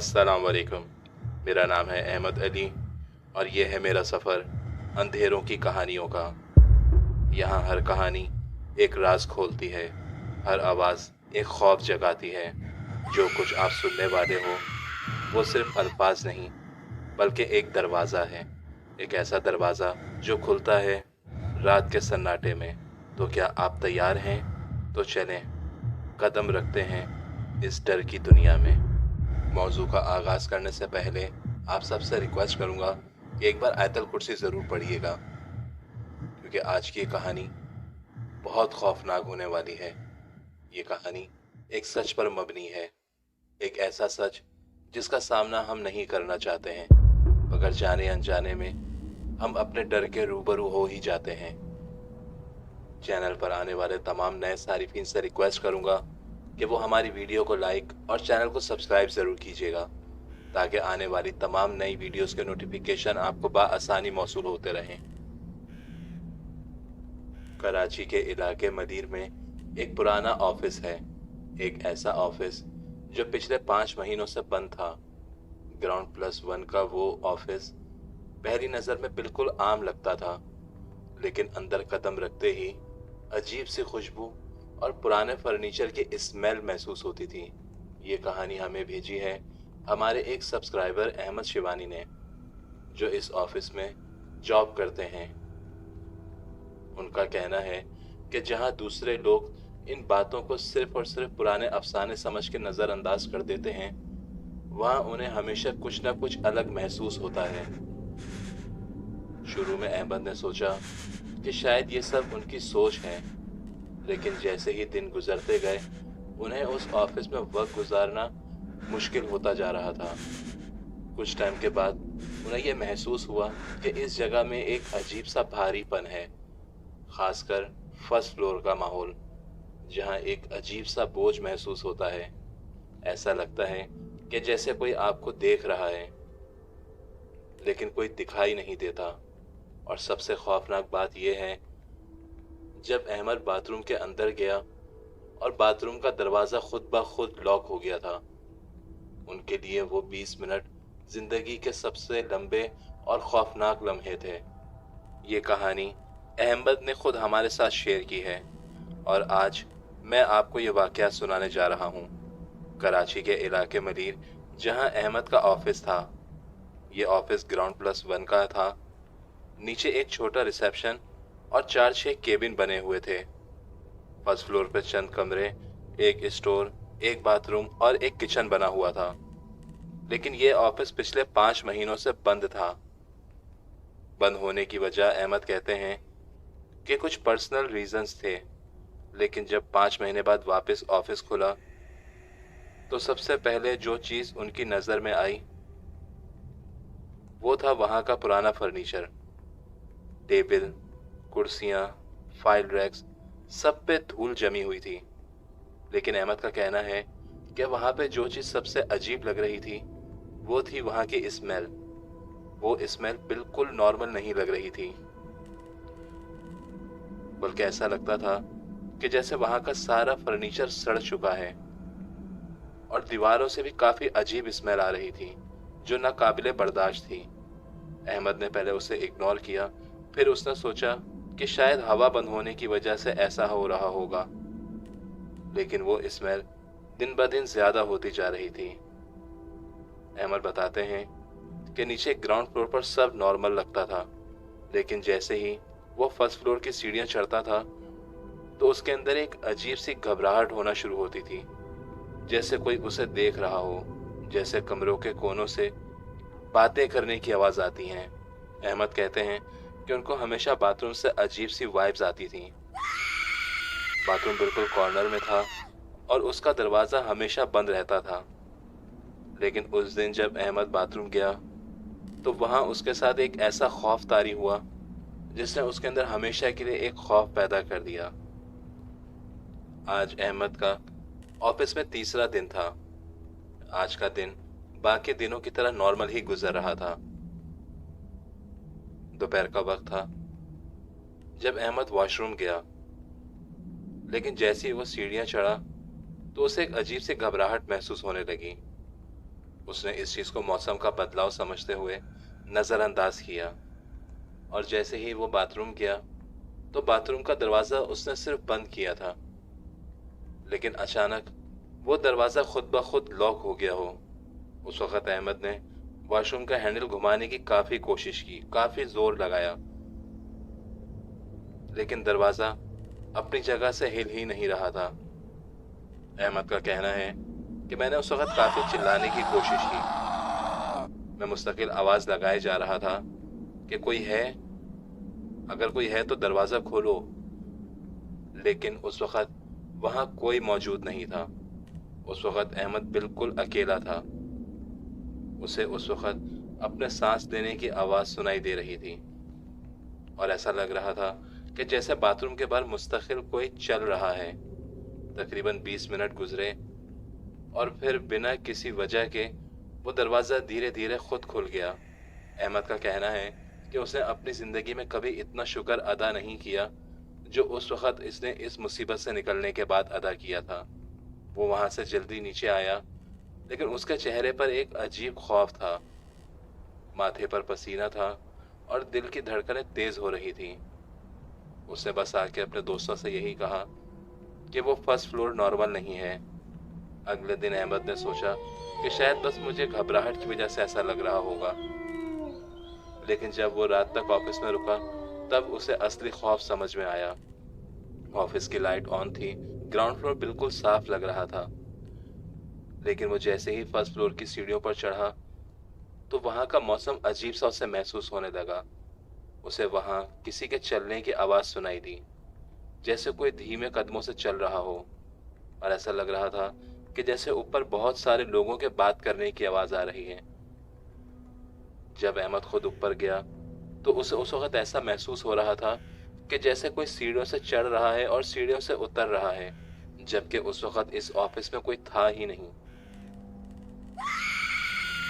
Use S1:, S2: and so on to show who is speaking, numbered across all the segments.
S1: अस्सलाम वालेकुम। मेरा नाम है अहमद अली और ये है मेरा सफ़र अंधेरों की कहानियों का। यहाँ हर कहानी एक राज खोलती है, हर आवाज़ एक खौफ जगाती है। जो कुछ आप सुनने वाले हो वो सिर्फ अल्फाज नहीं बल्कि एक दरवाज़ा है, एक ऐसा दरवाज़ा जो खुलता है रात के सन्नाटे में। तो क्या आप तैयार हैं? तो चलें, कदम रखते हैं इस डर की दुनिया में। मौजू का आगाज़ करने से पहले आप सबसे रिक्वेस्ट करूंगा कि एक बार आयतल कुर्सी ज़रूर पढ़िएगा, क्योंकि आज की ये कहानी बहुत खौफनाक होने वाली है। ये कहानी एक सच पर मबनी है, एक ऐसा सच जिसका सामना हम नहीं करना चाहते हैं, मगर जाने अनजाने में हम अपने डर के रूबरू हो ही जाते हैं। चैनल पर आने वाले तमाम नए सारिफिन से रिक्वेस्ट करूंगा कि वो हमारी वीडियो को लाइक और चैनल को सब्सक्राइब ज़रूर कीजिएगा, ताकि आने वाली तमाम नई वीडियोस के नोटिफिकेशन आपको बआसानी मौसूल होते रहें। कराची के इलाके मदीर में एक पुराना ऑफिस है, एक ऐसा ऑफिस जो पिछले 5 महीनों से बंद था। ग्राउंड+1 का वो ऑफिस पहली नज़र में बिल्कुल आम लगता था, लेकिन अंदर कदम रखते ही अजीब सी खुशबू और पुराने फर्नीचर की स्मेल महसूस होती थी। ये कहानी हमें भेजी है हमारे एक सब्सक्राइबर अहमद शिवानी ने, जो इस ऑफिस में जॉब करते हैं। उनका कहना है कि जहां दूसरे लोग इन बातों को सिर्फ और सिर्फ पुराने अफसाने समझ के नज़रअंदाज कर देते हैं, वहां उन्हें हमेशा कुछ ना कुछ अलग महसूस होता है। शुरू में अहमद ने सोचा कि शायद ये सब उनकी सोच है, लेकिन जैसे ही दिन गुजरते गए उन्हें उस ऑफिस में वक्त गुजारना मुश्किल होता जा रहा था। कुछ टाइम के बाद उन्हें यह महसूस हुआ कि इस जगह में एक अजीब सा भारीपन है, खासकर फर्स्ट फ्लोर का माहौल, जहां एक अजीब सा बोझ महसूस होता है। ऐसा लगता है कि जैसे कोई आपको देख रहा है, लेकिन कोई दिखाई नहीं देता। और सबसे खौफनाक बात यह है, जब अहमद बाथरूम के अंदर गया और बाथरूम का दरवाज़ा खुद ब खुद लॉक हो गया था। उनके लिए वो 20 मिनट जिंदगी के सबसे लंबे और खौफनाक लम्हे थे। ये कहानी अहमद ने खुद हमारे साथ शेयर की है और आज मैं आपको ये वाक़या सुनाने जा रहा हूँ। कराची के इलाके मदीर जहाँ अहमद का ऑफिस था, ये ऑफिस ग्राउंड+1 का था। नीचे एक छोटा रिसेप्शन और 4-6 केबिन बने हुए थे। फर्स्ट फ्लोर पे चंद कमरे, एक स्टोर, एक बाथरूम और एक किचन बना हुआ था। लेकिन ये ऑफिस पिछले 5 महीनों से बंद था। बंद होने की वजह अहमद कहते हैं कि कुछ पर्सनल रीजंस थे, लेकिन जब 5 महीने बाद वापस ऑफिस खुला तो सबसे पहले जो चीज़ उनकी नज़र में आई वो था वहाँ का पुराना फर्नीचर। टेबल, कुर्सियाँ, फाइल रैक्स, सब पे धूल जमी हुई थी। लेकिन अहमद का कहना है कि वहाँ पे जो चीज़ सबसे अजीब लग रही थी वो थी वहाँ की स्मेल। वो स्मेल बिल्कुल नॉर्मल नहीं लग रही थी, बल्कि ऐसा लगता था कि जैसे वहाँ का सारा फर्नीचर सड़ चुका है। और दीवारों से भी काफ़ी अजीब स्मेल आ रही थी, जो नाकाबिले बर्दाश्त थी। अहमद ने पहले उसे इग्नोर किया, फिर उसने सोचा कि शायद हवा बंद होने की वजह से ऐसा हो रहा होगा, लेकिन वो स्मेल दिन ब दिन ज़्यादा होती जा रही थी। अहमद बताते हैं कि नीचे ग्राउंड फ्लोर पर सब नॉर्मल लगता था, लेकिन जैसे ही वो फर्स्ट फ्लोर की सीढ़ियाँ चढ़ता था तो उसके अंदर एक अजीब सी घबराहट होना शुरू होती थी, जैसे कोई उसे देख रहा हो, जैसे कमरों के कोनों से बातें करने की आवाज़ आती हैं। अहमद कहते हैं कि उनको हमेशा बाथरूम से अजीब सी वाइब्स आती थीं। बाथरूम बिल्कुल कॉर्नर में था और उसका दरवाज़ा हमेशा बंद रहता था। लेकिन उस दिन जब अहमद बाथरूम गया तो वहाँ उसके साथ एक ऐसा खौफ तारी हुआ जिसने उसके अंदर हमेशा के लिए एक खौफ पैदा कर दिया। आज अहमद का ऑफिस में तीसरा दिन था। आज का दिन बाकी दिनों की तरह नॉर्मल ही गुजर रहा था। दोपहर का वक्त था जब अहमद वॉशरूम गया, लेकिन जैसे ही वो सीढ़ियाँ चढ़ा तो उसे एक अजीब सी घबराहट महसूस होने लगी। उसने इस चीज़ को मौसम का बदलाव समझते हुए नज़रअंदाज किया, और जैसे ही वो बाथरूम गया तो बाथरूम का दरवाज़ा उसने सिर्फ बंद किया था, लेकिन अचानक वो दरवाज़ा खुद ब खुद लॉक हो गया हो। उस वक़्त अहमद ने वॉशरूम का हैंडल घुमाने की काफ़ी कोशिश की, काफ़ी ज़ोर लगाया, लेकिन दरवाज़ा अपनी जगह से हिल ही नहीं रहा था। अहमद का कहना है कि मैंने उस वक़्त काफ़ी चिल्लाने की कोशिश की, मैं मुस्तकिल आवाज़ लगाए जा रहा था कि कोई है, अगर कोई है तो दरवाज़ा खोलो, लेकिन उस वक़्त वहाँ कोई मौजूद नहीं था। उस वक़्त अहमद बिल्कुल अकेला था। उसे उस वक़्त अपने सांस लेने की आवाज़ सुनाई दे रही थी, और ऐसा लग रहा था कि जैसे बाथरूम के बाहर मुस्तकिल कोई चल रहा है। तकरीबन 20 मिनट गुजरे और फिर बिना किसी वजह के वो दरवाज़ा धीरे धीरे खुद खुल गया। अहमद का कहना है कि उसने अपनी ज़िंदगी में कभी इतना शुक्र अदा नहीं किया जो उस वक़्त इसने इस मुसीबत से निकलने के बाद अदा किया था। वो वहाँ से जल्दी नीचे आया, लेकिन उसके चेहरे पर एक अजीब खौफ था, माथे पर पसीना था और दिल की धड़कनें तेज़ हो रही थी। उसने बस आके अपने दोस्तों से यही कहा कि वो फर्स्ट फ्लोर नॉर्मल नहीं है। अगले दिन अहमद ने सोचा कि शायद बस मुझे घबराहट की वजह से ऐसा लग रहा होगा, लेकिन जब वो रात तक ऑफिस में रुका तब उसे असली खौफ समझ में आया। ऑफिस की लाइट ऑन थी, ग्राउंड फ्लोर बिल्कुल साफ लग रहा था, लेकिन वो जैसे ही फर्स्ट फ्लोर की सीढ़ियों पर चढ़ा तो वहाँ का मौसम अजीब सा उसे महसूस होने लगा। उसे वहाँ किसी के चलने की आवाज़ सुनाई दी, जैसे कोई धीमे कदमों से चल रहा हो, और ऐसा लग रहा था कि जैसे ऊपर बहुत सारे लोगों के बात करने की आवाज़ आ रही है। जब अहमद खुद ऊपर गया तो उसे उस वक्त ऐसा महसूस हो रहा था कि जैसे कोई सीढ़ियों से चढ़ रहा है और सीढ़ियों से उतर रहा है, जबकि उस वक्त इस ऑफिस में कोई था ही नहीं।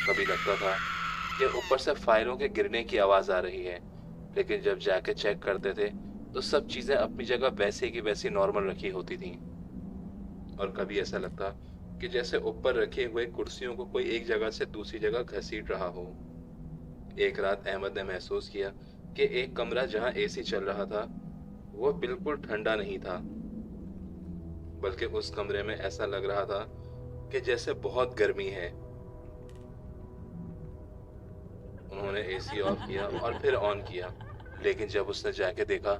S1: कभी लगता था कि ऊपर से फाइलों के गिरने की आवाज़ आ रही है, लेकिन जब जाके चेक करते थे तो सब चीज़ें अपनी जगह वैसे की वैसी नॉर्मल रखी होती थी। और कभी ऐसा लगता कि जैसे ऊपर रखे हुए कुर्सियों को कोई एक जगह से दूसरी जगह घसीट रहा हो। एक रात अहमद ने महसूस किया कि एक कमरा जहां एसी चल रहा था वो बिल्कुल ठंडा नहीं था, बल्कि उस कमरे में ऐसा लग रहा था कि जैसे बहुत गर्मी है। उन्होंने एसी ऑफ किया और फिर ऑन किया, लेकिन जब उसने जाके देखा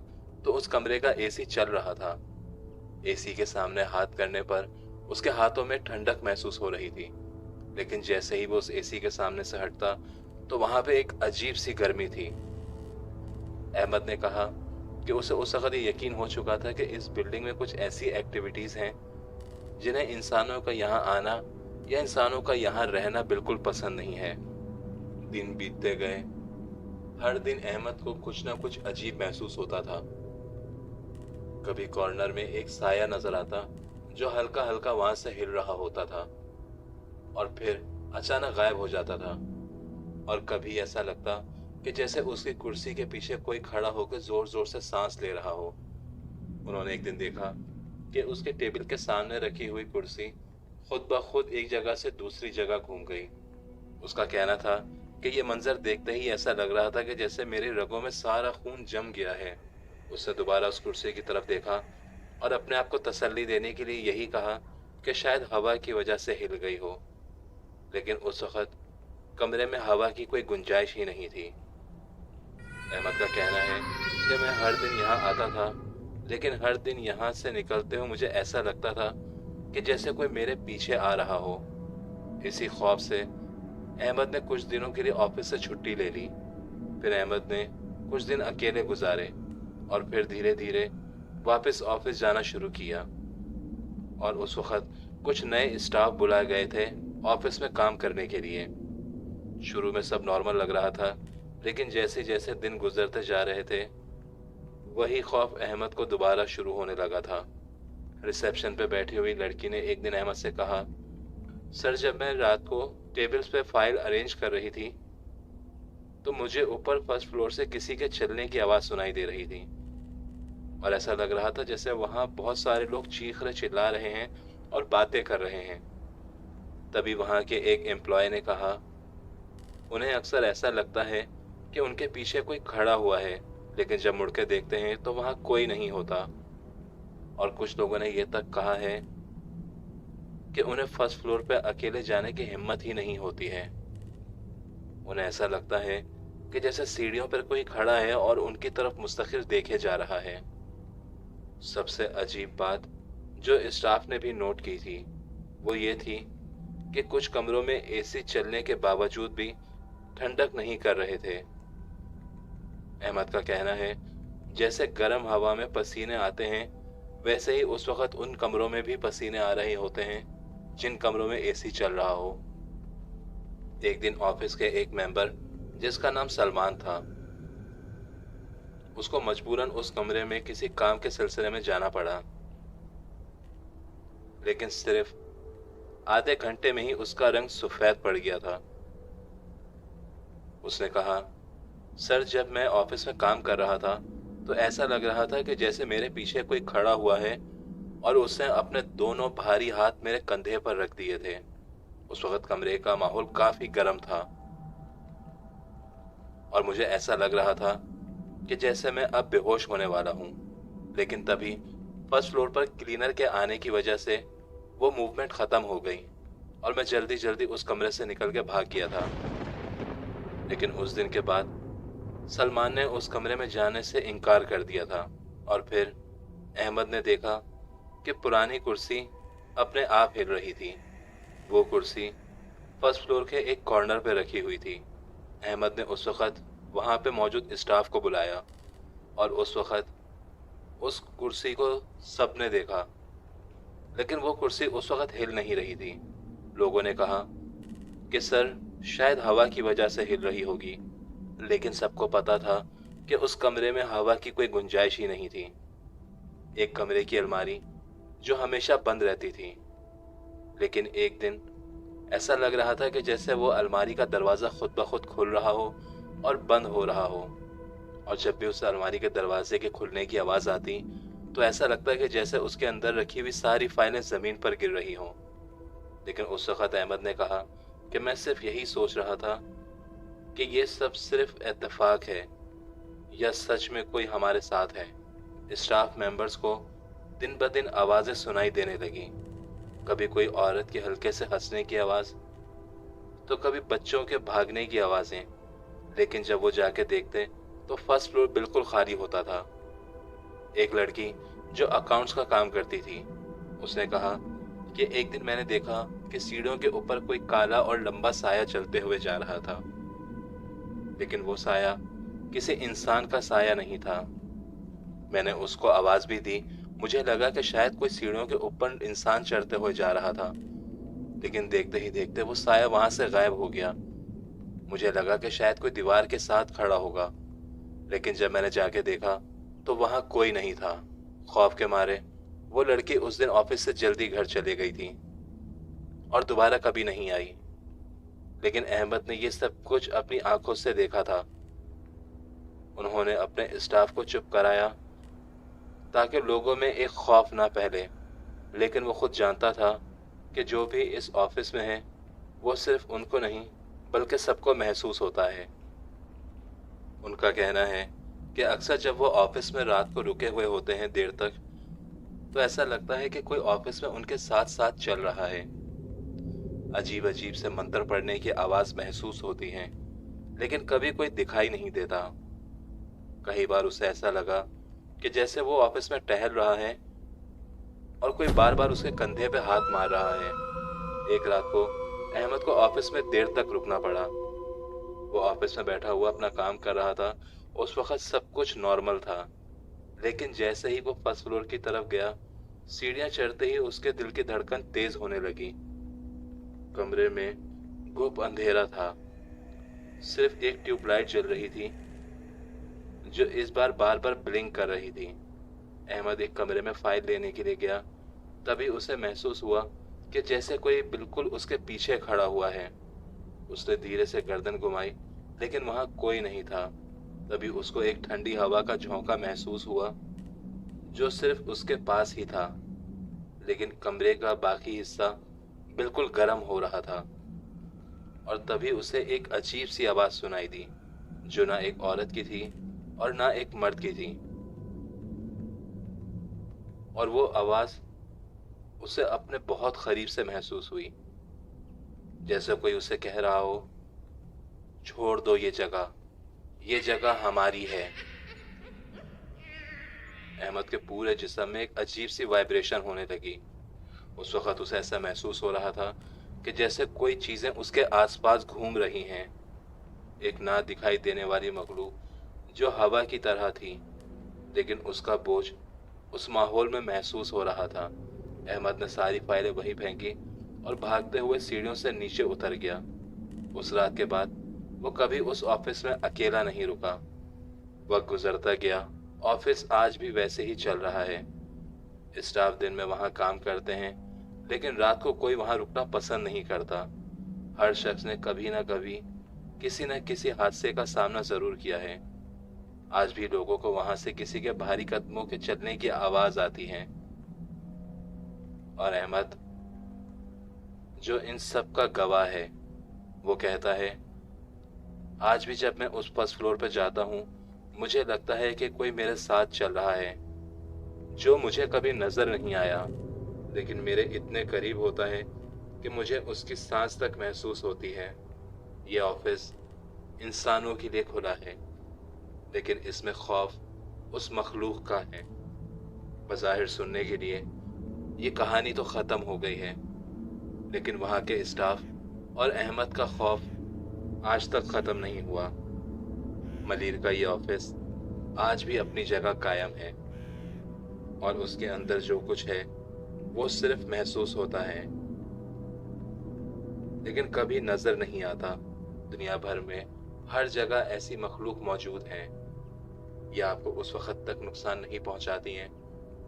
S1: तो उस कमरे का एसी चल रहा था। एसी के सामने हाथ करने पर उसके हाथों में ठंडक महसूस हो रही थी, लेकिन जैसे ही वो उस एसी के सामने से हटता तो वहां पे एक अजीब सी गर्मी थी। अहमद ने कहा कि उसे उस वक्त ये यकीन हो चुका था कि इस बिल्डिंग में कुछ ऐसी एक्टिविटीज हैं जिन्हें इंसानों का यहाँ आना या इंसानों का यहाँ रहना बिल्कुल पसंद नहीं है। दिन बीतते गए, हर दिन अहमद को कुछ ना कुछ अजीब महसूस होता था। कभी कॉर्नर में एक साया नजर आता जो हल्का हल्का वहां से हिल रहा होता था और फिर अचानक गायब हो जाता था, और कभी ऐसा लगता कि जैसे उसकी कुर्सी के पीछे कोई खड़ा होकर जोर जोर से सांस ले रहा हो। उन्होंने एक दिन देखा कि उसके टेबल के सामने रखी हुई कुर्सी खुद ब खुद एक जगह से दूसरी जगह घूम गई। उसका कहना था कि ये मंजर देखते ही ऐसा लग रहा था कि जैसे मेरे रगों में सारा खून जम गया है। उसने दोबारा उस कुर्सी की तरफ देखा और अपने आप को तसल्ली देने के लिए यही कहा कि शायद हवा की वजह से हिल गई हो, लेकिन उस वक्त कमरे में हवा की कोई गुंजाइश ही नहीं थी। अहमद का कहना है कि मैं हर दिन यहाँ आता था, लेकिन हर दिन यहाँ से निकलते हुए मुझे ऐसा लगता था कि जैसे कोई मेरे पीछे आ रहा हो। इसी खौफ से अहमद ने कुछ दिनों के लिए ऑफिस से छुट्टी ले ली। फिर अहमद ने कुछ दिन अकेले गुजारे और फिर धीरे धीरे वापस ऑफिस जाना शुरू किया। और उस वक्त कुछ नए स्टाफ बुलाए गए थे ऑफिस में काम करने के लिए। शुरू में सब नॉर्मल लग रहा था, लेकिन जैसे जैसे दिन गुजरते जा रहे थे वही खौफ अहमद को दोबारा शुरू होने लगा था। रिसेप्शन पे बैठी हुई लड़की ने एक दिन अहमद से कहा, सर जब मैं रात को टेबल्स पे फाइल अरेंज कर रही थी तो मुझे ऊपर फर्स्ट फ्लोर से किसी के चलने की आवाज़ सुनाई दे रही थी, और ऐसा लग रहा था जैसे वहाँ बहुत सारे लोग चीख रहे चिल्ला रहे हैं और बातें कर रहे हैं। तभी वहाँ के एक एम्प्लॉय ने कहा, उन्हें अक्सर ऐसा लगता है कि उनके पीछे कोई खड़ा हुआ है, लेकिन जब मुड़ के देखते हैं तो वहाँ कोई नहीं होता। और कुछ लोगों ने यह तक कहा है कि उन्हें फर्स्ट फ्लोर पर अकेले जाने की हिम्मत ही नहीं होती है। उन्हें ऐसा लगता है कि जैसे सीढ़ियों पर कोई खड़ा है और उनकी तरफ मुस्तकिल देखे जा रहा है। सबसे अजीब बात जो स्टाफ ने भी नोट की थी वो ये थी कि कुछ कमरों में एसी चलने के बावजूद भी ठंडक नहीं कर रहे थे। अहमद का कहना है जैसे गर्म हवा में पसीने आते हैं वैसे ही उस वक्त उन कमरों में भी पसीने आ रहे होते हैं जिन कमरों में एसी चल रहा हो। एक दिन ऑफिस के एक मेंबर जिसका नाम सलमान था, उसको मजबूरन उस कमरे में किसी काम के सिलसिले में जाना पड़ा, लेकिन सिर्फ आधे घंटे में ही उसका रंग सफेद पड़ गया था। उसने कहा, सर जब मैं ऑफिस में काम कर रहा था तो ऐसा लग रहा था कि जैसे मेरे पीछे कोई खड़ा हुआ है और उसने अपने दोनों भारी हाथ मेरे कंधे पर रख दिए थे। उस वक्त कमरे का माहौल काफी गर्म था और मुझे ऐसा लग रहा था कि जैसे मैं अब बेहोश होने वाला हूं। लेकिन तभी फर्स्ट फ्लोर पर क्लीनर के आने की वजह से वो मूवमेंट खत्म हो गई और मैं जल्दी जल्दी उस कमरे से निकल के भाग गया था। लेकिन उस दिन के बाद सलमान ने उस कमरे में जाने से इनकार कर दिया था और फिर अहमद ने देखा कि पुरानी कुर्सी अपने आप हिल रही थी। वो कुर्सी फर्स्ट फ्लोर के एक कॉर्नर पे रखी हुई थी। अहमद ने उस वक्त वहाँ पे मौजूद स्टाफ को बुलाया और उस वक्त उस कुर्सी को सबने देखा, लेकिन वो कुर्सी उस वक्त हिल नहीं रही थी। लोगों ने कहा कि सर शायद हवा की वजह से हिल रही होगी, लेकिन सबको पता था कि उस कमरे में हवा की कोई गुंजाइश ही नहीं थी। एक कमरे की अलमारी जो हमेशा बंद रहती थी, लेकिन एक दिन ऐसा लग रहा था कि जैसे वो अलमारी का दरवाज़ा खुद ब खुद खुल रहा हो और बंद हो रहा हो। और जब भी उस अलमारी के दरवाजे के खुलने की आवाज़ आती तो ऐसा लगता है कि जैसे उसके अंदर रखी हुई सारी फाइलें ज़मीन पर गिर रही हों। लेकिन उस वक़्त अहमद ने कहा कि मैं सिर्फ यही सोच रहा था कि ये सब सिर्फ इत्तेफाक है या सच में कोई हमारे साथ है। स्टाफ मेंबर्स को दिन ब दिन आवाज़ें सुनाई देने लगी, कभी कोई औरत की हल्के से हंसने की आवाज़ तो कभी बच्चों के भागने की आवाज़ें। लेकिन जब वो जाके देखते तो फर्स्ट फ्लोर बिल्कुल खाली होता था। एक लड़की जो अकाउंट्स का काम करती थी, उसने कहा कि एक दिन मैंने देखा कि सीढ़ियों के ऊपर कोई काला और लंबा साया चलते हुए जा रहा था, लेकिन वो साया किसी इंसान का साया नहीं था। मैंने उसको आवाज़ भी दी, मुझे लगा कि शायद कोई सीढ़ियों के ऊपर इंसान चढ़ते हुए जा रहा था, लेकिन देखते ही देखते वो साया वहाँ से गायब हो गया। मुझे लगा कि शायद कोई दीवार के साथ खड़ा होगा, लेकिन जब मैंने जाके देखा तो वहाँ कोई नहीं था। खौफ के मारे वो लड़की उस दिन ऑफिस से जल्दी घर चली गई थी और दोबारा कभी नहीं आई। लेकिन अहमद ने ये सब कुछ अपनी आंखों से देखा था। उन्होंने अपने स्टाफ को चुप कराया ताकि लोगों में एक खौफ ना फैले, लेकिन वो खुद जानता था कि जो भी इस ऑफिस में है वो सिर्फ उनको नहीं बल्कि सबको महसूस होता है। उनका कहना है कि अक्सर जब वो ऑफिस में रात को रुके हुए होते हैं देर तक, तो ऐसा लगता है कि कोई ऑफिस में उनके साथ साथ चल रहा है। अजीब अजीब से मंत्र पढ़ने की आवाज़ महसूस होती है, लेकिन कभी कोई दिखाई नहीं देता। कई बार उसे ऐसा लगा कि जैसे वो ऑफिस में टहल रहा है और कोई बार बार उसके कंधे पे हाथ मार रहा है। एक रात को अहमद को ऑफिस में देर तक रुकना पड़ा। वो ऑफिस में बैठा हुआ अपना काम कर रहा था। उस वक्त सब कुछ नॉर्मल था, लेकिन जैसे ही वो फर्स्ट फ्लोर की तरफ गया, सीढ़ियां चढ़ते ही उसके दिल की धड़कन तेज होने लगी। कमरे में गुप अंधेरा था, सिर्फ एक ट्यूबलाइट जल रही थी जो इस बार बार बार ब्लिंक कर रही थी। अहमद एक कमरे में फाइल लेने के लिए गया, तभी उसे महसूस हुआ कि जैसे कोई बिल्कुल उसके पीछे खड़ा हुआ है। उसने धीरे से गर्दन घुमाई, लेकिन वहां कोई नहीं था। तभी उसको एक ठंडी हवा का झोंका महसूस हुआ जो सिर्फ उसके पास ही था, लेकिन कमरे का बाकी हिस्सा बिल्कुल गर्म हो रहा था, और तभी उसे एक अजीब सी आवाज सुनाई दी, जो ना एक औरत की थी और ना एक मर्द की थी। और वो आवाज उसे अपने बहुत करीब से महसूस हुई, जैसे कोई उसे कह रहा हो, छोड़ दो ये जगह हमारी है। अहमद के पूरे जिस्म में एक अजीब सी वाइब्रेशन होने लगी। उस वक्त उसे ऐसा महसूस हो रहा था कि जैसे कोई चीजें उसके आसपास घूम रही हैं, एक ना दिखाई देने वाली मखलूक जो हवा की तरह थी, लेकिन उसका बोझ उस माहौल में महसूस हो रहा था। अहमद ने सारी फाइलें वहीं फेंकी और भागते हुए सीढ़ियों से नीचे उतर गया। उस रात के बाद वो कभी उस ऑफिस में अकेला नहीं रुका। वक्त गुजरता गया, ऑफिस आज भी वैसे ही चल रहा है। स्टाफ दिन में वहां काम करते हैं, लेकिन रात को कोई वहां रुकना पसंद नहीं करता। हर शख्स ने कभी ना कभी किसी न किसी हादसे का सामना जरूर किया है। आज भी लोगों को वहां से किसी के भारी कदमों के चलने की आवाज आती है। और अहमद, जो इन सब का गवाह है, वो कहता है, आज भी जब मैं उस फर्स्ट फ्लोर पर जाता हूँ, मुझे लगता है कि कोई मेरे साथ चल रहा है, जो मुझे कभी नजर नहीं आया, लेकिन मेरे इतने करीब होता है कि मुझे उसकी सांस तक महसूस होती है। ये ऑफिस इंसानों के लिए खुला है, लेकिन इसमें खौफ उस मखलूक का है। बज़ाहिर सुनने के लिए ये कहानी तो ख़त्म हो गई है, लेकिन वहाँ के स्टाफ और अहमद का खौफ आज तक ख़त्म नहीं हुआ। मलिर का ये ऑफिस आज भी अपनी जगह कायम है, और उसके अंदर जो कुछ है वो सिर्फ महसूस होता है, लेकिन कभी नजर नहीं आता। दुनिया भर में हर जगह ऐसी मखलूक मौजूद हैं। ये आपको उस वक्त तक नुकसान नहीं पहुंचाती हैं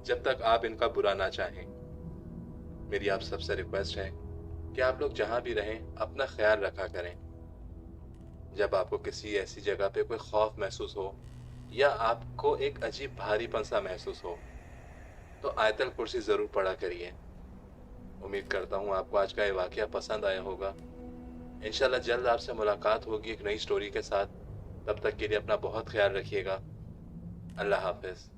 S1: जब तक आप इनका बुरा ना चाहें। मेरी आप सबसे रिक्वेस्ट है कि आप लोग जहां भी रहें, अपना ख्याल रखा करें। जब आपको किसी ऐसी जगह पे कोई खौफ महसूस हो या आपको एक अजीब भारीपन सा महसूस हो, तो आयतल कुर्सी जरूर पढ़ा करिए। उम्मीद करता हूँ आपको आज का ये वाकया पसंद आया होगा। इंशाल्लाह जल्द आपसे मुलाकात होगी एक नई स्टोरी के साथ। तब तक के लिए अपना बहुत ख्याल रखिएगा। अल्लाह हाफिज।